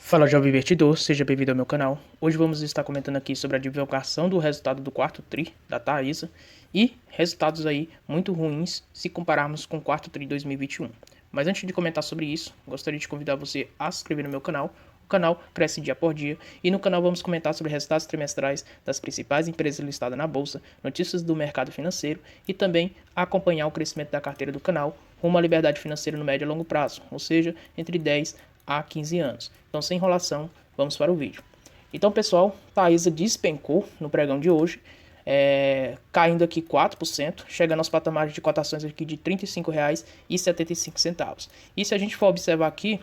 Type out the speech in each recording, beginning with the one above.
Fala, jovem investidor, seja bem-vindo ao meu canal. Hoje vamos estar comentando aqui sobre a divulgação do resultado do quarto TRI da Taesa e resultados aí muito ruins se compararmos com o quarto TRI 2021. Mas antes de comentar sobre isso, gostaria de convidar você a se inscrever no meu canal. O canal cresce dia por dia e no canal vamos comentar sobre resultados trimestrais das principais empresas listadas na bolsa, notícias do mercado financeiro e também acompanhar o crescimento da carteira do canal rumo à liberdade financeira no médio e longo prazo, ou seja, entre 10 a 15 anos. Então, sem enrolação, vamos para o vídeo. Então, pessoal, Taesa despencou no pregão de hoje, caindo aqui 4%, chegando aos patamares de cotações aqui de R$ 35,75. E se a gente for observar aqui,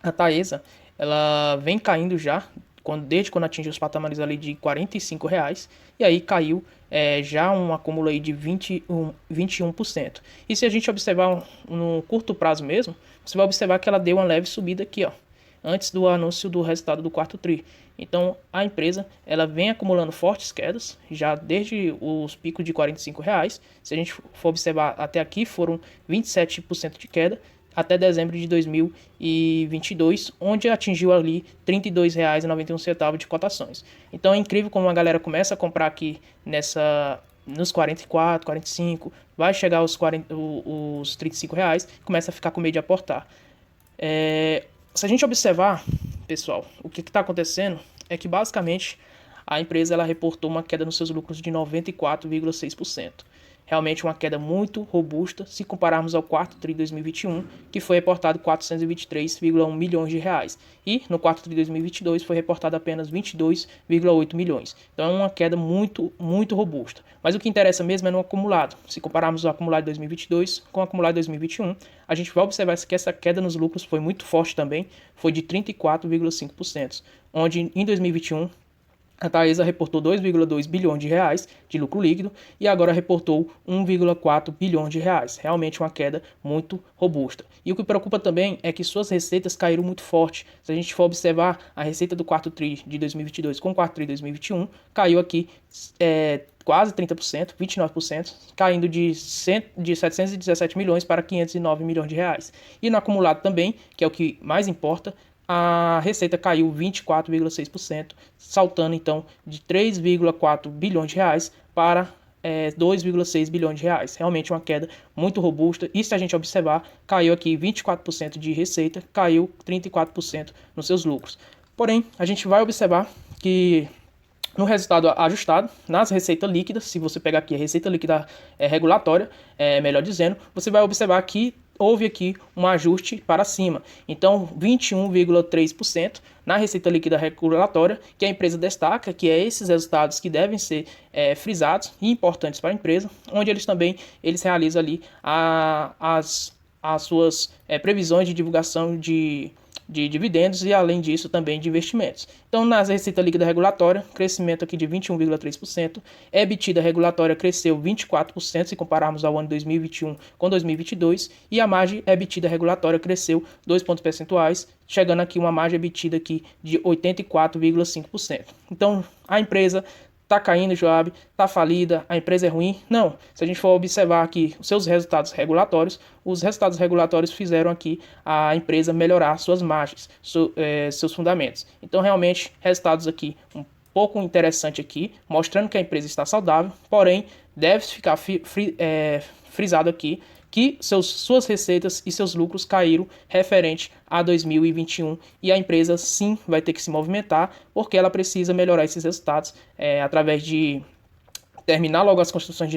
a Taesa, ela vem caindo já, desde quando atingiu os patamares ali de R$ 45, e aí caiu já um acúmulo aí de 21%. E se a gente observar no curto prazo mesmo, você vai observar que ela deu uma leve subida aqui, ó, antes do anúncio do resultado do quarto TRI. Então, a empresa ela vem acumulando fortes quedas, já desde os picos de R$ 45. Se a gente for observar até aqui, foram 27% de queda, até dezembro de 2022, onde atingiu ali R$ 32,91 de cotações. Então é incrível como a galera começa a comprar aqui nos 44, 45, vai chegar aos R$ 35, começa a ficar com medo de aportar. Se a gente observar, pessoal, o que está acontecendo é que basicamente a empresa ela reportou uma queda nos seus lucros de 94,6%. Realmente uma queda muito robusta se compararmos ao quarto TRI 2021, que foi reportado 423,1 milhões de reais. E no quarto TRI 2022 foi reportado apenas 22,8 milhões. Então é uma queda muito robusta. Mas o que interessa mesmo é no acumulado. Se compararmos o acumulado de 2022 com o acumulado de 2021, a gente vai observar que essa queda nos lucros foi muito forte também, foi de 34,5%, onde em 2021 a Taesa reportou 2,2 bilhões de reais de lucro líquido e agora reportou 1,4 bilhões de reais. Realmente uma queda muito robusta. E o que preocupa também é que suas receitas caíram muito forte. Se a gente for observar a receita do quarto TRI de 2022 com o quarto TRI de 2021, caiu aqui quase 30%, 29%, caindo de 717 milhões para 509 milhões de reais. E no acumulado também, que é o que mais importa, a receita caiu 24,6%, saltando então de 3,4 bilhões de reais para 2,6 bilhões de reais. Realmente uma queda muito robusta. E se a gente observar, caiu aqui 24% de receita, caiu 34% nos seus lucros. Porém, a gente vai observar que no resultado ajustado, nas receitas líquidas, se você pegar aqui a receita líquida regulatória, melhor dizendo, você vai observar que houve aqui um ajuste para cima. Então, 21,3% na receita líquida regulatória, que a empresa destaca, que é esses resultados que devem ser frisados e importantes para a empresa, onde eles realizam ali as suas previsões de divulgação de dividendos e, além disso, também de investimentos. Então, na receita líquida regulatória, crescimento aqui de 21,3%, EBITDA regulatória cresceu 24% se compararmos ao ano 2021 com 2022, e a margem EBITDA regulatória cresceu 2 pontos percentuais, chegando aqui uma margem EBITDA aqui de 84,5%. Então, a empresa tá caindo, Joab, tá falida, a empresa é ruim. Não, se a gente for observar aqui os seus resultados regulatórios, os resultados regulatórios fizeram aqui a empresa melhorar suas margens, seus fundamentos. Então, realmente, resultados aqui um pouco interessante aqui, mostrando que a empresa está saudável, porém, deve ficar frisado aqui que suas receitas e seus lucros caíram referente a 2021 e a empresa sim vai ter que se movimentar porque ela precisa melhorar esses resultados através de terminar logo as construções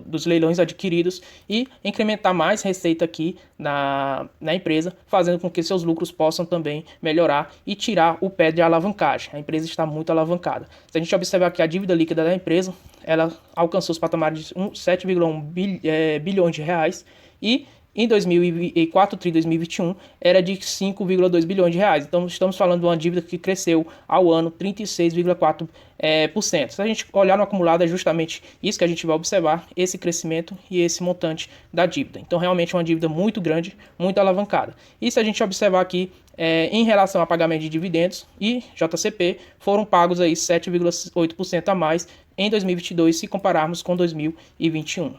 dos leilões adquiridos e incrementar mais receita aqui na empresa, fazendo com que seus lucros possam também melhorar e tirar o pé de alavancagem. A empresa está muito alavancada. Se a gente observar que a dívida líquida da empresa, ela alcançou os patamares de 7,1 bilhões de reais e em 2004, TRI 2021, era de 5,2 bilhões de reais. Então, estamos falando de uma dívida que cresceu ao ano 36,4%. Se a gente olhar no acumulado, é justamente isso que a gente vai observar, esse crescimento e esse montante da dívida. Então, realmente é uma dívida muito grande, muito alavancada. E se a gente observar aqui, em relação a pagamento de dividendos e JCP, foram pagos aí 7,8% a mais em 2022, se compararmos com 2021.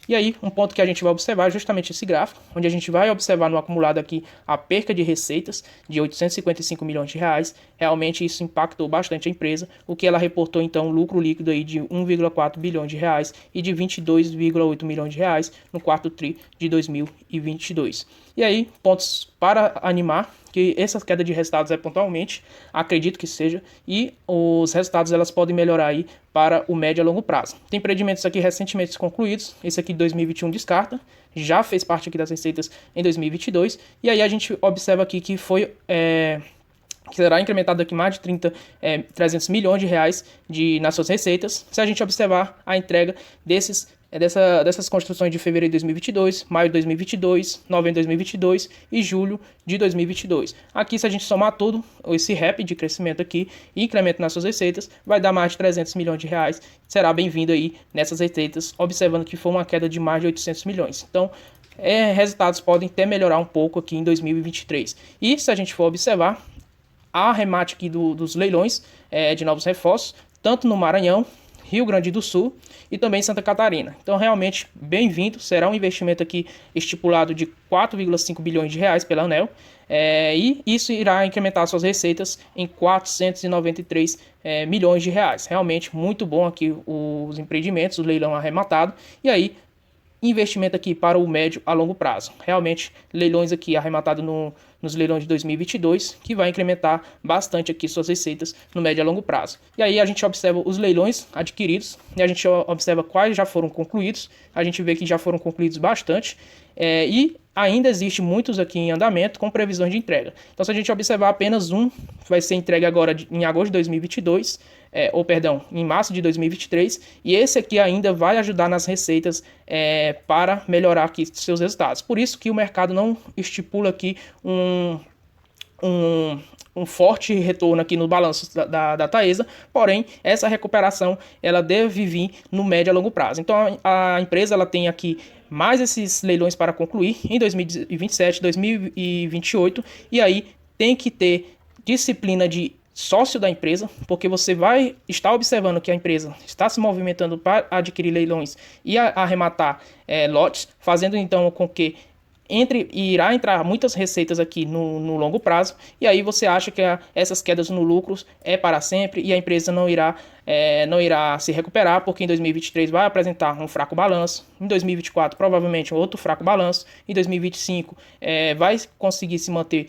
E aí, um ponto que a gente vai observar é justamente esse gráfico, onde a gente vai observar no acumulado aqui a perca de receitas de 855 milhões de reais. Realmente isso impactou bastante a empresa, o que ela reportou então lucro líquido aí de 1,4 bilhões de reais e de 22,8 milhões de reais no quarto tri de 2022. E aí, pontos para animar, que essa queda de resultados é pontualmente, acredito que seja, e os resultados elas podem melhorar aí para o médio a longo prazo. Tem empreendimentos aqui recentemente concluídos, esse aqui de 2021 descarta, já fez parte aqui das receitas em 2022, e aí a gente observa aqui que foi... que será incrementado aqui mais de 300 milhões de reais nas suas receitas, se a gente observar a entrega dessas construções de fevereiro de 2022, maio de 2022, novembro de 2022 e julho de 2022. Aqui, se a gente somar tudo, esse rap de crescimento aqui e incremento nas suas receitas, vai dar mais de 300 milhões de reais. Será bem-vindo aí nessas receitas, observando que foi uma queda de mais de 800 milhões. Então, resultados podem até melhorar um pouco aqui em 2023. E se a gente for observar, a arremate aqui dos leilões de novos reforços, tanto no Maranhão, Rio Grande do Sul e também Santa Catarina. Então, realmente, bem-vindo. Será um investimento aqui estipulado de 4,5 bilhões de reais pela ANEEL. E isso irá incrementar suas receitas em 493 milhões de reais. Realmente, muito bom aqui os empreendimentos, o leilão arrematado. E aí, investimento aqui para o médio a longo prazo. Realmente, leilões aqui arrematado nos leilões de 2022, que vai incrementar bastante aqui suas receitas no médio a longo prazo. E aí a gente observa os leilões adquiridos, e a gente observa quais já foram concluídos, a gente vê que já foram concluídos bastante, e ainda existe muitos aqui em andamento com previsões de entrega. Então, se a gente observar apenas um, vai ser entregue agora em agosto de 2022, em março de 2023, e esse aqui ainda vai ajudar nas receitas para melhorar aqui seus resultados. Por isso que o mercado não estipula aqui um forte retorno aqui no balanço da Taesa, porém, essa recuperação ela deve vir no médio a longo prazo. Então, a empresa ela tem aqui mais esses leilões para concluir em 2027, 2028, e aí tem que ter disciplina de sócio da empresa, porque você vai estar observando que a empresa está se movimentando para adquirir leilões e arrematar lotes, fazendo então com que irá entrar muitas receitas aqui no longo prazo, e aí você acha que essas quedas no lucros é para sempre e a empresa não irá se recuperar, porque em 2023 vai apresentar um fraco balanço, em 2024 provavelmente um outro fraco balanço, em 2025 vai conseguir se manter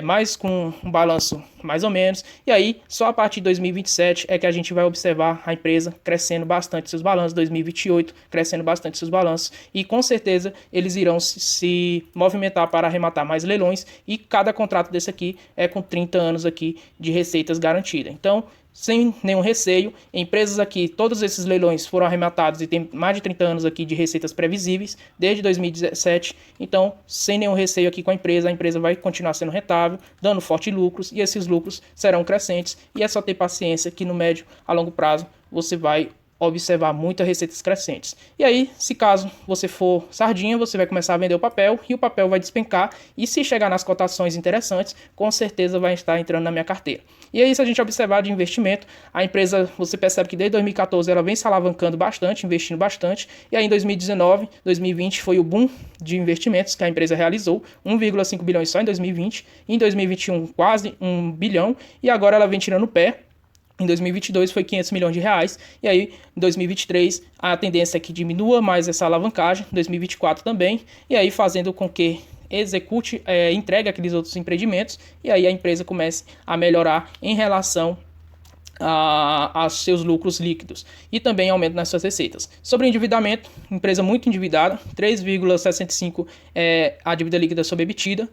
mais com um balanço mais ou menos, e aí só a partir de 2027 é que a gente vai observar a empresa crescendo bastante seus balanços, 2028 crescendo bastante seus balanços, e com certeza eles irão se movimentar para arrematar mais leilões, e cada contrato desse aqui é com 30 anos aqui de receitas garantidas. Então, sem nenhum receio, empresas aqui, todos esses leilões foram arrematados e tem mais de 30 anos aqui de receitas previsíveis, desde 2017, então, sem nenhum receio aqui com a empresa vai continuar sendo rentável, dando fortes lucros, e esses lucros serão crescentes, e é só ter paciência que no médio a longo prazo você vai observar muitas receitas crescentes. E aí, se caso você for sardinha, você vai começar a vender o papel e o papel vai despencar, e se chegar nas cotações interessantes, com certeza vai estar entrando na minha carteira. E aí, se a gente observar de investimento, a empresa, você percebe que desde 2014 ela vem se alavancando bastante, investindo bastante, e aí em 2019, 2020 foi o boom de investimentos que a empresa realizou, 1,5 bilhões só em 2020, em 2021 quase 1 bilhão, e agora ela vem tirando o pé. Em 2022 foi 500 milhões de reais, e aí em 2023 a tendência é que diminua mais essa alavancagem, 2024 também, e aí fazendo com que execute, entregue aqueles outros empreendimentos, e aí a empresa comece a melhorar em relação aos seus lucros líquidos e também aumento nas suas receitas. Sobre endividamento, empresa muito endividada, 3,65 a dívida líquida sobre EBITDA,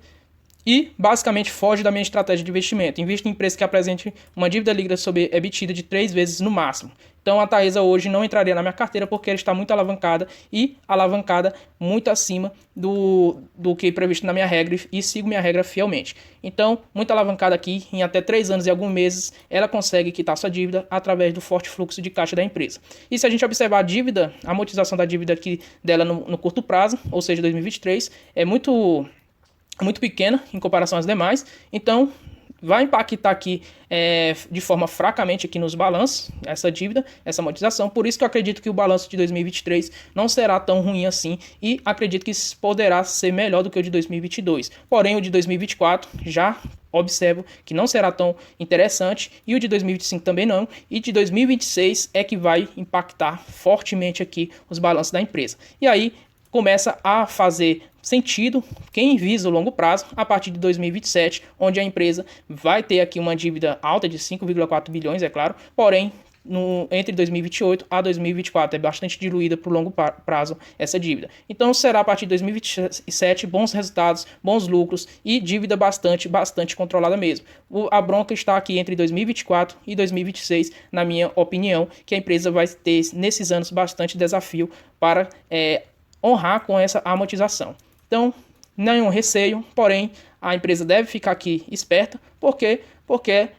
e basicamente foge da minha estratégia de investimento. Invisto em empresas que apresentem uma dívida líquida sobre EBITDA de 3 vezes no máximo. Então a Taesa hoje não entraria na minha carteira porque ela está muito alavancada e alavancada muito acima do que previsto na minha regra, e sigo minha regra fielmente. Então, muito alavancada aqui, em até 3 anos e alguns meses, ela consegue quitar sua dívida através do forte fluxo de caixa da empresa. E se a gente observar a dívida, a amortização da dívida aqui dela no curto prazo, ou seja, 2023, é muito pequena em comparação às demais, então vai impactar aqui de forma fracamente aqui nos balanços, essa dívida, essa amortização. Por isso que eu acredito que o balanço de 2023 não será tão ruim assim e acredito que poderá ser melhor do que o de 2022. Porém, o de 2024 já observo que não será tão interessante e o de 2025 também não, e de 2026 é que vai impactar fortemente aqui os balanços da empresa. E aí começa a fazer sentido quem visa o longo prazo a partir de 2027, onde a empresa vai ter aqui uma dívida alta de 5,4 bilhões, é claro, porém entre 2028 a 2024 é bastante diluída para o longo prazo essa dívida. Então será a partir de 2027 bons resultados, bons lucros e dívida bastante controlada mesmo. A bronca está aqui entre 2024 e 2026, na minha opinião, que a empresa vai ter nesses anos bastante desafio para honrar com essa amortização. Então, nenhum receio, porém, a empresa deve ficar aqui esperta, porque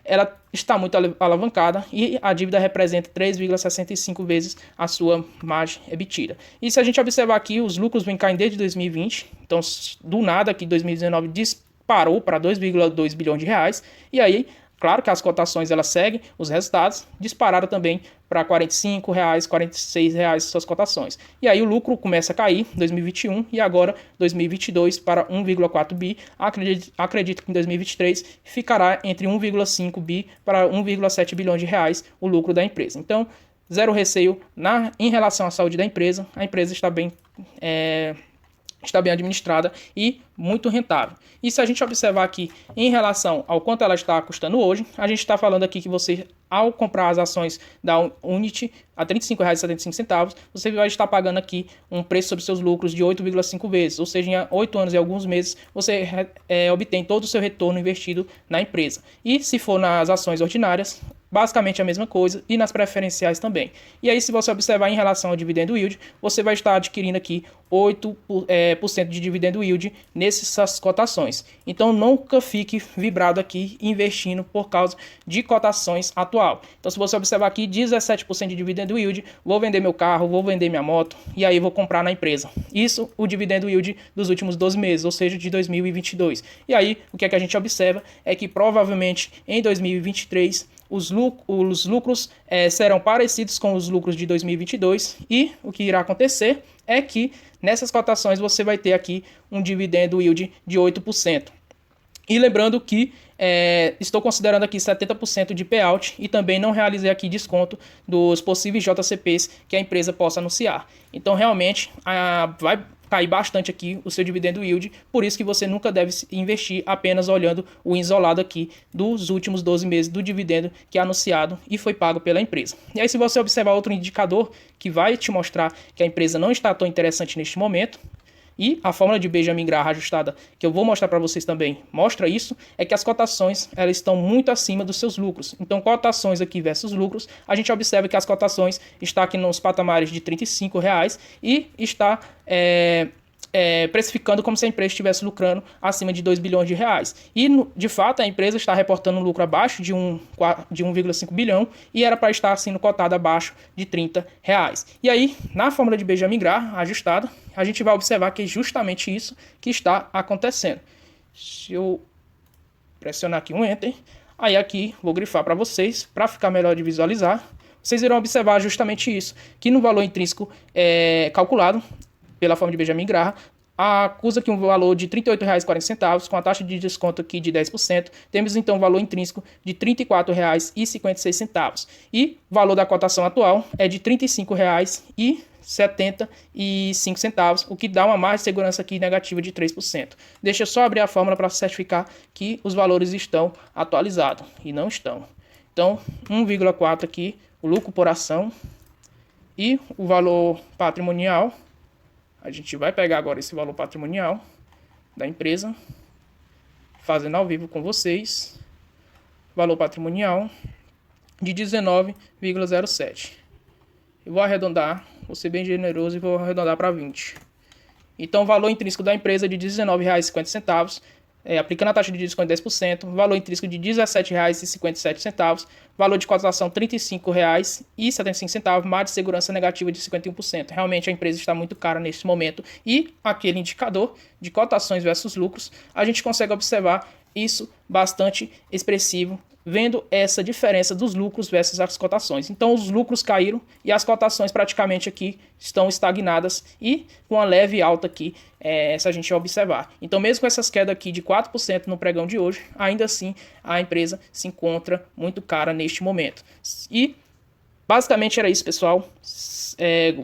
ela está muito alavancada e a dívida representa 3,65 vezes a sua margem EBITDA. E se a gente observar aqui, os lucros vêm caindo desde 2020, então do nada aqui 2019 disparou para 2,2 bilhões de reais, e aí claro que as cotações elas seguem os resultados, dispararam também para R$ 45, R$ 46 suas cotações. E aí o lucro começa a cair em 2021 e agora 2022 para 1,4 bi. Acredito que em 2023 ficará entre 1,5 bi para 1,7 bilhões de reais o lucro da empresa. Então, zero receio em relação à saúde da empresa. A empresa está bem administrada e muito rentável. E se a gente observar aqui em relação ao quanto ela está custando hoje, a gente está falando aqui que você, ao comprar as ações da Unity a R$ 35,75, você vai estar pagando aqui um preço sobre seus lucros de 8,5 vezes, ou seja, em 8 anos e alguns meses você obtém todo o seu retorno investido na empresa. E se for nas ações ordinárias, basicamente a mesma coisa, e nas preferenciais também. E aí, se você observar em relação ao dividendo yield, você vai estar adquirindo aqui 8% de dividendo yield nessas cotações. Então, nunca fique vibrado aqui investindo por causa de cotações atual. Então, se você observar aqui, 17% de dividendo yield, vou vender meu carro, vou vender minha moto, e aí vou comprar na empresa. Isso, o dividendo yield dos últimos 12 meses, ou seja, de 2022. E aí, o que é que a gente observa é que provavelmente em 2023 os lucros serão parecidos com os lucros de 2022 e o que irá acontecer é que nessas cotações você vai ter aqui um dividendo yield de 8%. E lembrando que estou considerando aqui 70% de payout e também não realizei aqui desconto dos possíveis JCPs que a empresa possa anunciar. Então realmente vai cair bastante aqui o seu dividendo yield, por isso que você nunca deve investir apenas olhando o isolado aqui dos últimos 12 meses do dividendo que é anunciado e foi pago pela empresa. E aí se você observar outro indicador que vai te mostrar que a empresa não está tão interessante neste momento, e a fórmula de Benjamin Graham ajustada, que eu vou mostrar para vocês também, mostra isso, é que as cotações elas estão muito acima dos seus lucros. Então, cotações aqui versus lucros, a gente observa que as cotações estão aqui nos patamares de R$ 35 e está precificando como se a empresa estivesse lucrando acima de 2 bilhões de reais. E, de fato, a empresa está reportando um lucro abaixo de 1,5 bilhão e era para estar sendo cotada abaixo de 30 reais. E aí, na fórmula de Benjamin Graham ajustada, a gente vai observar que é justamente isso que está acontecendo. Se eu pressionar aqui um Enter, aí aqui vou grifar para vocês, para ficar melhor de visualizar. Vocês irão observar justamente isso, que no valor intrínseco calculado pela fórmula de Benjamin Graham, acusa aqui um valor de R$ 38,40, com a taxa de desconto aqui de 10%, temos então um valor intrínseco de R$ 34,56. E o valor da cotação atual é de R$ 35,75, o que dá uma margem de segurança aqui negativa de 3%. Deixa eu só abrir a fórmula para certificar que os valores estão atualizados, e não estão. Então, 1,4 aqui, o lucro por ação, e o valor patrimonial. A gente vai pegar agora esse valor patrimonial da empresa, fazendo ao vivo com vocês. Valor patrimonial de 19,07. Eu vou arredondar, vou ser bem generoso e vou arredondar para 20. Então, o valor intrínseco da empresa é de R$ 19,50, aplicando a taxa de desconto de 10%, valor intrínseco de R$ 17,57, valor de cotação R$ 35,75, margem de segurança negativa de 51%. Realmente a empresa está muito cara nesse momento e aquele indicador de cotações versus lucros, a gente consegue observar isso bastante expressivo, vendo essa diferença dos lucros versus as cotações. Então os lucros caíram e as cotações praticamente aqui estão estagnadas e com uma leve alta aqui, se a gente observar. Então mesmo com essas quedas aqui de 4% no pregão de hoje, ainda assim a empresa se encontra muito cara neste momento. E basicamente era isso, pessoal.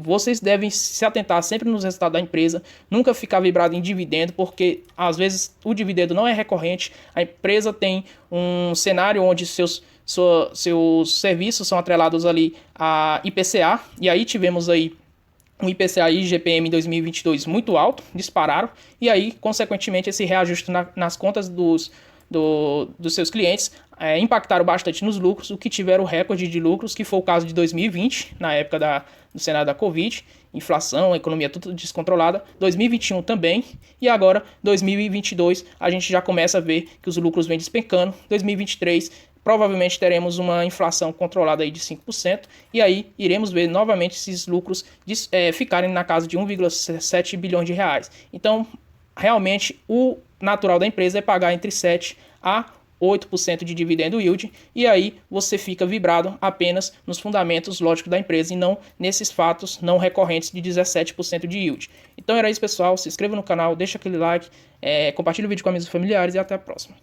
Vocês devem se atentar sempre nos resultados da empresa, nunca ficar vibrado em dividendo, porque às vezes o dividendo não é recorrente. A empresa tem um cenário onde seus serviços são atrelados ali a IPCA, e aí tivemos aí um IPCA e IGPM em 2022 muito alto, dispararam, e aí, consequentemente, esse reajuste nas contas dos seus clientes impactaram bastante nos lucros, o que tiveram o recorde de lucros, que foi o caso de 2020, na época do cenário da Covid, inflação, economia tudo descontrolada, 2021 também, e agora 2022 a gente já começa a ver que os lucros vêm despencando, 2023 provavelmente teremos uma inflação controlada aí de 5%, e aí iremos ver novamente esses lucros ficarem na casa de 1,7 bilhões de reais. Então, realmente, o natural da empresa é pagar entre 7% a 8% de dividendo yield, e aí você fica vibrado apenas nos fundamentos lógicos da empresa e não nesses fatos não recorrentes de 17% de yield. Então era isso, pessoal. Se inscreva no canal, deixa aquele like, compartilhe o vídeo com amigos e familiares e até a próxima.